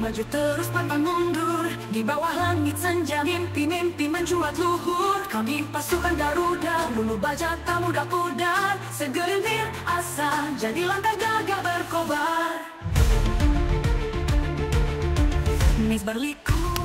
Maju terus pantang mundur, di bawah langit senja mimpi-mimpi mencuat luhur. Kami pasukan Garuda, lulu baja tak mudah pudar. Segelintir asa, jadi langkah gagah berkobar. Mace berliku.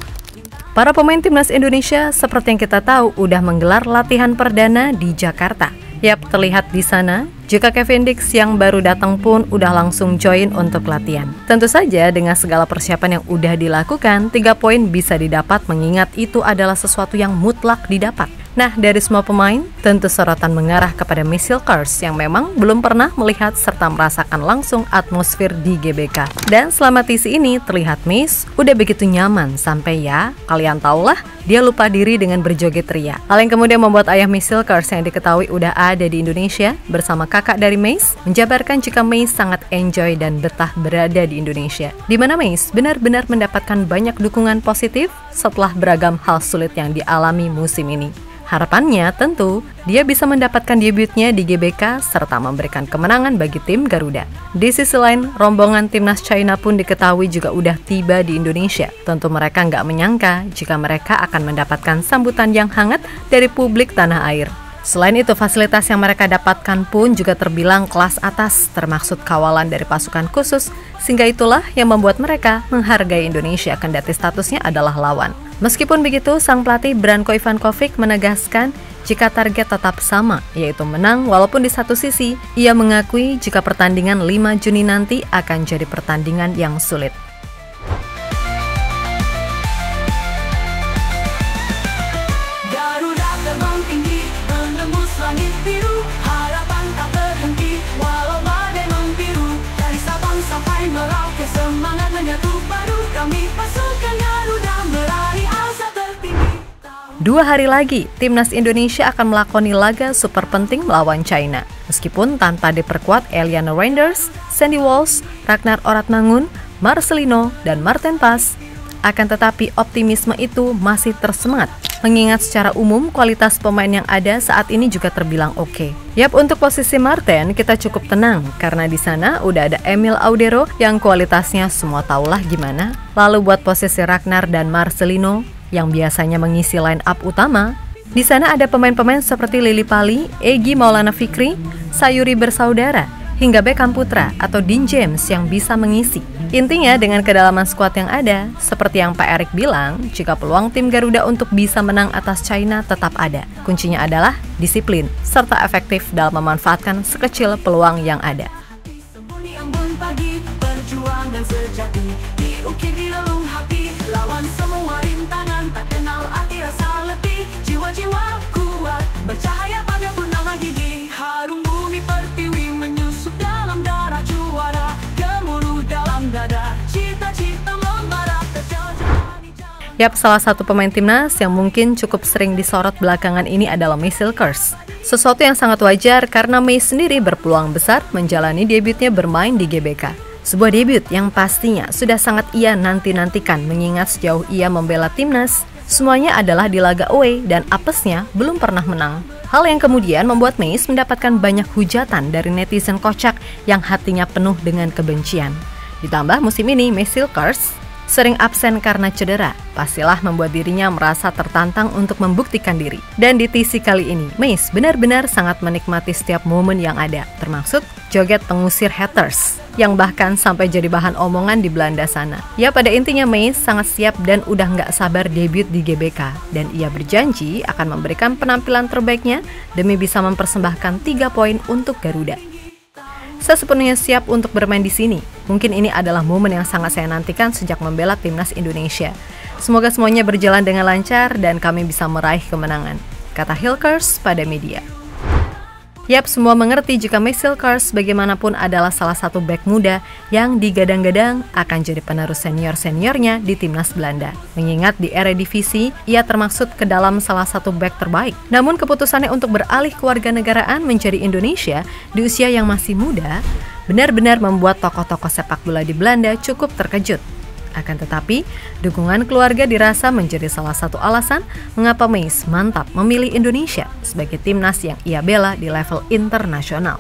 Para pemain timnas Indonesia seperti yang kita tahu udah menggelar latihan perdana di Jakarta. Yap, terlihat di sana, jika Kevin Dix yang baru datang pun udah langsung join untuk latihan. Tentu saja dengan segala persiapan yang udah dilakukan, 3 poin bisa didapat mengingat itu adalah sesuatu yang mutlak didapat. Nah, dari semua pemain, tentu sorotan mengarah kepada Mace Hilkers yang memang belum pernah melihat serta merasakan langsung atmosfer di GBK. Dan selama TC ini, terlihat Mace udah begitu nyaman sampai ya, kalian tahulah, dia lupa diri dengan berjoget ria. Hal yang kemudian membuat ayah Mace Hilkers yang diketahui udah ada di Indonesia bersama kakak dari Mace, menjabarkan jika Mace sangat enjoy dan betah berada di Indonesia. Di mana Mace benar-benar mendapatkan banyak dukungan positif setelah beragam hal sulit yang dialami musim ini. Harapannya tentu dia bisa mendapatkan debutnya di GBK serta memberikan kemenangan bagi tim Garuda. Di sisi lain, rombongan timnas China pun diketahui juga udah tiba di Indonesia. Tentu mereka nggak menyangka jika mereka akan mendapatkan sambutan yang hangat dari publik tanah air. Selain itu, fasilitas yang mereka dapatkan pun juga terbilang kelas atas, termaksud kawalan dari pasukan khusus, sehingga itulah yang membuat mereka menghargai Indonesia kendati statusnya adalah lawan. Meskipun begitu, sang pelatih Branko Ivankovic menegaskan jika target tetap sama, yaitu menang walaupun di satu sisi, ia mengakui jika pertandingan 5 Juni nanti akan jadi pertandingan yang sulit. Garuda terbang tinggi, menembus langit biru. Harapan tak berhenti, walau badai membiru. Dari Sabang sampai Merauke, semangat menyatu padu. Kami pasukan Garuda meraih asa tertinggi. 2 hari lagi, timnas Indonesia akan melakoni laga super penting melawan China. Meskipun tanpa diperkuat Eliana Reinders, Sandy Walsh, Ragnar Oratmangun, Marcelino, dan Marten Pas, akan tetapi optimisme itu masih tersemat. Mengingat secara umum kualitas pemain yang ada saat ini juga terbilang oke. Yap, untuk posisi Marten kita cukup tenang karena di sana udah ada Emil Audero yang kualitasnya semua tahulah gimana. Lalu buat posisi Ragnar dan Marcelino yang biasanya mengisi line up utama, di sana ada pemain-pemain seperti Lily Pali, Egy Maulana Fikri, Sayuri Bersaudara, hingga Beckham Putra atau Dean James yang bisa mengisi. Intinya dengan kedalaman skuad yang ada, seperti yang Pak Erik bilang, jika peluang tim Garuda untuk bisa menang atas China tetap ada. Kuncinya adalah disiplin, serta efektif dalam memanfaatkan sekecil peluang yang ada. Sembunyi embun pagi, berjuang dan sejati, diukir di relung hati, lawan semua rintangan, tak kenal arti rasa letih, jiwa-jiwa kuat, bercahaya pada purnama gigi, harum bumi pertiwi menyusup dalam darah juara, gemuruh dalam dada, cita-cita membara terjajah di jalan. Yap, salah satu pemain timnas yang mungkin cukup sering disorot belakangan ini adalah Mace Hilkers. Sesuatu yang sangat wajar karena Mace sendiri berpeluang besar menjalani debutnya bermain di GBK. Sebuah debut yang pastinya sudah sangat ia nanti-nantikan mengingat sejauh ia membela timnas, semuanya adalah di laga away dan apesnya belum pernah menang. Hal yang kemudian membuat Mace mendapatkan banyak hujatan dari netizen kocak yang hatinya penuh dengan kebencian. Ditambah musim ini Mace Hilkers sering absen karena cedera, pastilah membuat dirinya merasa tertantang untuk membuktikan diri. Dan di TC kali ini, Mace benar-benar sangat menikmati setiap momen yang ada, termasuk joget pengusir haters, yang bahkan sampai jadi bahan omongan di Belanda sana. Ya, pada intinya Mace sangat siap dan udah nggak sabar debut di GBK, dan ia berjanji akan memberikan penampilan terbaiknya demi bisa mempersembahkan 3 poin untuk Garuda. Saya sepenuhnya siap untuk bermain di sini. Mungkin ini adalah momen yang sangat saya nantikan sejak membela timnas Indonesia. Semoga semuanya berjalan dengan lancar dan kami bisa meraih kemenangan, kata Hilkers pada media. Yap, semua mengerti jika Mace Hilkers bagaimanapun adalah salah satu bek muda yang digadang-gadang akan jadi penerus senior-seniornya di timnas Belanda. Mengingat di Eredivisie, ia termaksud ke dalam salah satu bek terbaik. Namun keputusannya untuk beralih kewarganegaraan menjadi Indonesia di usia yang masih muda, benar-benar membuat tokoh-tokoh sepak bola di Belanda cukup terkejut. Akan tetapi, dukungan keluarga dirasa menjadi salah satu alasan mengapa Mace mantap memilih Indonesia sebagai timnas yang ia bela di level internasional.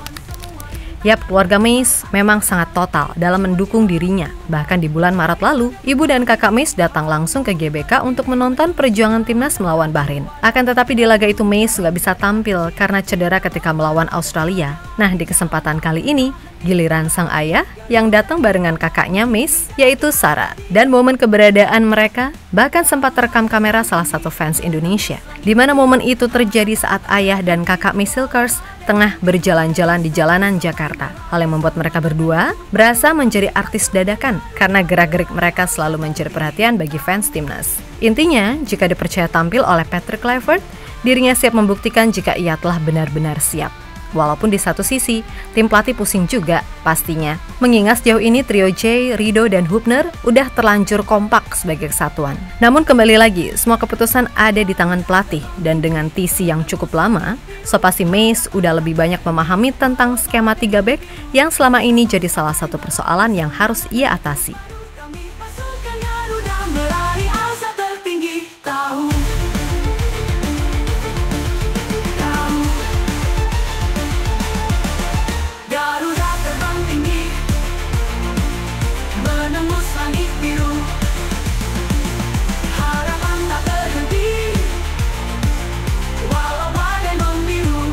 Yap, keluarga Mace memang sangat total dalam mendukung dirinya. Bahkan di bulan Maret lalu, ibu dan kakak Mace datang langsung ke GBK untuk menonton perjuangan timnas melawan Bahrain. Akan tetapi di laga itu Mace nggak bisa tampil karena cedera ketika melawan Australia. Nah, di kesempatan kali ini, giliran sang ayah yang datang barengan kakaknya Mace, yaitu Sarah. Dan momen keberadaan mereka bahkan sempat terekam kamera salah satu fans Indonesia, di mana momen itu terjadi saat ayah dan kakak Mace Silkers tengah berjalan-jalan di jalanan Jakarta. Hal yang membuat mereka berdua berasa menjadi artis dadakan karena gerak-gerik mereka selalu mencuri perhatian bagi fans timnas. Intinya, jika dipercaya tampil oleh Patrick Kluivert, dirinya siap membuktikan jika ia telah benar-benar siap. Walaupun di satu sisi, tim pelatih pusing juga pastinya. Mengingat sejauh ini trio J, Rido, dan Hubner udah terlanjur kompak sebagai kesatuan. Namun kembali lagi, semua keputusan ada di tangan pelatih. Dan dengan TC yang cukup lama, so pasti Mace udah lebih banyak memahami tentang skema 3 back yang selama ini jadi salah satu persoalan yang harus ia atasi. Kami pasukan Garuda meraih asa tertinggi. Garuda terbang tinggi, menembus langit biru. Harapan tak berhenti, walau badai membiru.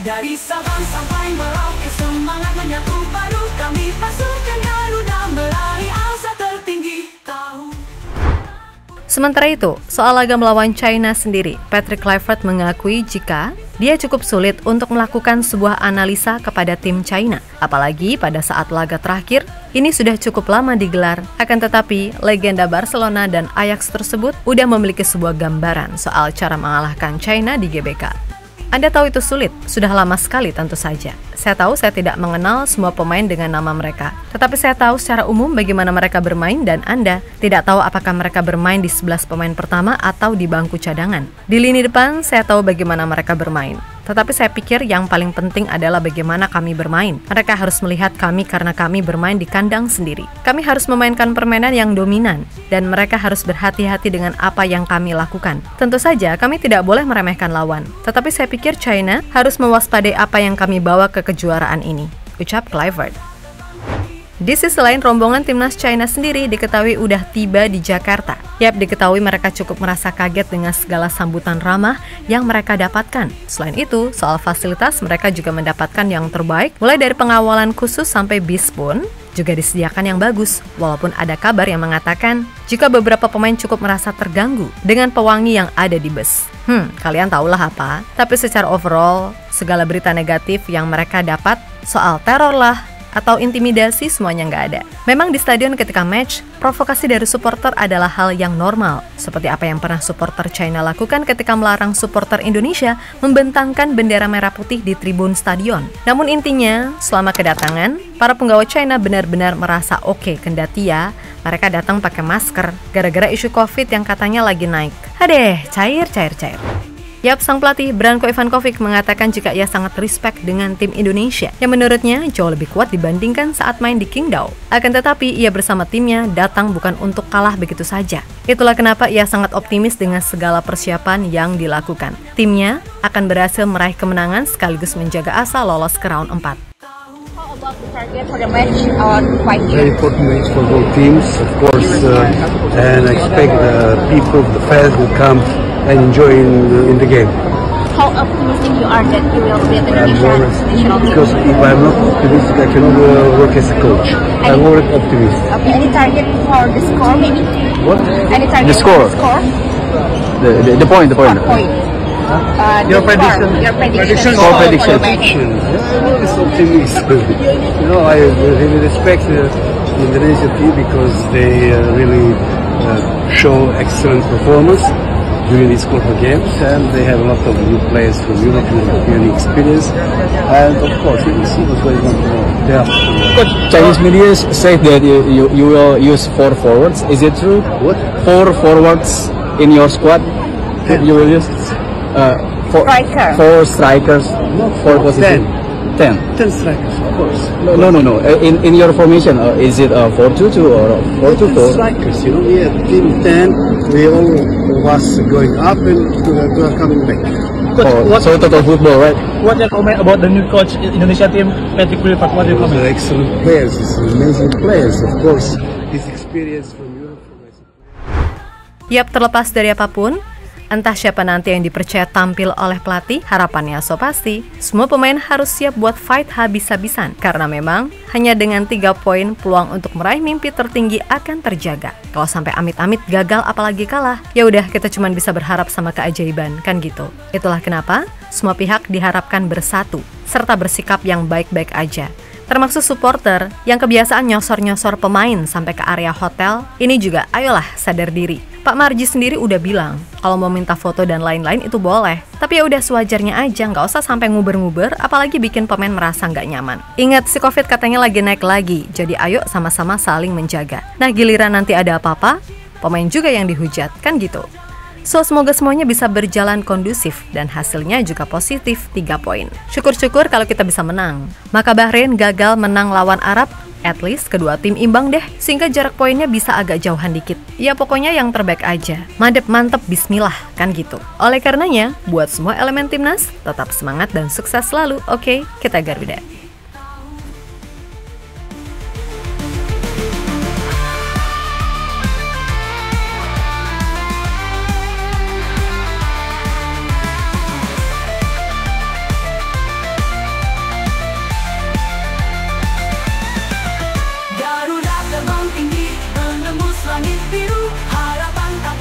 Dari Sabang sampai Merauke, semangat menyatu padu. Kami pasukan Garuda meraih asa tertinggi. Sementara itu, soal laga melawan China sendiri, Patrick Kluivert mengakui jika dia cukup sulit untuk melakukan sebuah analisa kepada tim China. Apalagi pada saat laga terakhir, ini sudah cukup lama digelar. Akan tetapi, legenda Barcelona dan Ajax tersebut udah memiliki sebuah gambaran soal cara mengalahkan China di GBK. Anda tahu itu sulit, sudah lama sekali tentu saja. Saya tahu saya tidak mengenal semua pemain dengan nama mereka. Tetapi saya tahu secara umum bagaimana mereka bermain dan Anda tidak tahu apakah mereka bermain di 11 pemain pertama atau di bangku cadangan. Di lini depan saya tahu bagaimana mereka bermain. Tetapi saya pikir yang paling penting adalah bagaimana kami bermain. Mereka harus melihat kami karena kami bermain di kandang sendiri. Kami harus memainkan permainan yang dominan dan mereka harus berhati-hati dengan apa yang kami lakukan. Tentu saja kami tidak boleh meremehkan lawan. Tetapi saya pikir China harus mewaspadai apa yang kami bawa ke kejuaraan ini, ucap Kluivert. Di sisi lain, rombongan timnas China sendiri diketahui udah tiba di Jakarta. Yap, diketahui mereka cukup merasa kaget dengan segala sambutan ramah yang mereka dapatkan. Selain itu, soal fasilitas mereka juga mendapatkan yang terbaik, mulai dari pengawalan khusus sampai bis pun juga disediakan yang bagus. Walaupun ada kabar yang mengatakan jika beberapa pemain cukup merasa terganggu dengan pewangi yang ada di bus. Kalian tahulah apa. Tapi secara overall, segala berita negatif yang mereka dapat soal teror lah, atau intimidasi semuanya nggak ada. Memang di stadion ketika match, provokasi dari supporter adalah hal yang normal. Seperti apa yang pernah supporter China lakukan ketika melarang supporter Indonesia membentangkan bendera merah putih di tribun stadion. Namun intinya, selama kedatangan, para penggawa China benar-benar merasa oke, kendati ya, mereka datang pakai masker gara-gara isu COVID yang katanya lagi naik. Hadeh, cair. Yap, sang pelatih Branko Ivankovic mengatakan jika ia sangat respect dengan tim Indonesia yang menurutnya jauh lebih kuat dibandingkan saat main di Qingdao. Akan tetapi ia bersama timnya datang bukan untuk kalah begitu saja. Itulah kenapa ia sangat optimis dengan segala persiapan yang dilakukan. Timnya akan berhasil meraih kemenangan sekaligus menjaga asa lolos ke round 4. About the target for the match quite Very important match for both teams, of course, and I expect the people, the fans will come and enjoy in the game. How optimistic you are that you will be at the national team? Because if I'm not optimistic, I cannot work as a coach. I'm always optimistic. Okay, any target for the score maybe? What? Any target The score. for the score? The point. Point. Your prediction. Your prediction. Score prediction. For the match. I'm always optimistic. You know, I really respect the Indonesian team because they really show excellent performance during these quarter games, and they have a lot of new players from Europe, European experience, and of course we will see what's going on there. Coach, Chinese media say that you will use 4 forwards. Is it true? What? 4 forwards in your squad? You will use 4 strikers. Not 4 positions. 10. 10 strikers, of course. No. In your formation, is it 4-2-2 or 4-2-4? Strikers, you know, we have team 10. We all was going up and we are coming back. So total football, right? What your comment about the new coach in Indonesia team, Patrick Kluivert? What your Those are comment? excellent players. It's amazing players, of course. His experience from Europe. Yap, terlepas dari apapun, entah siapa nanti yang dipercaya tampil oleh pelatih, harapannya so pasti, semua pemain harus siap buat fight habis-habisan. Karena memang, hanya dengan 3 poin peluang untuk meraih mimpi tertinggi akan terjaga. Kalau sampai amit-amit gagal apalagi kalah, ya udah kita cuma bisa berharap sama keajaiban, kan gitu. Itulah kenapa, semua pihak diharapkan bersatu, serta bersikap yang baik-baik aja. Termasuk supporter yang kebiasaan nyosor-nyosor pemain sampai ke area hotel, ini juga ayolah sadar diri. Pak Marji sendiri udah bilang, kalau mau minta foto dan lain-lain itu boleh. Tapi ya udah sewajarnya aja, nggak usah sampai nguber-nguber, apalagi bikin pemain merasa nggak nyaman. Ingat, si Covid katanya lagi naik lagi, jadi ayo sama-sama saling menjaga. Nah giliran nanti ada apa-apa, pemain juga yang dihujat, kan gitu. So, semoga semuanya bisa berjalan kondusif dan hasilnya juga positif 3 poin. Syukur-syukur kalau kita bisa menang. Maka Bahrain gagal menang lawan Arab, at least kedua tim imbang deh, sehingga jarak poinnya bisa agak jauhan dikit. Ya pokoknya yang terbaik aja. Mantep bismillah, kan gitu. Oleh karenanya, buat semua elemen timnas, tetap semangat dan sukses selalu, oke? Kita Garuda. Garuda terbang tinggi, menembus langit biru, harapan tak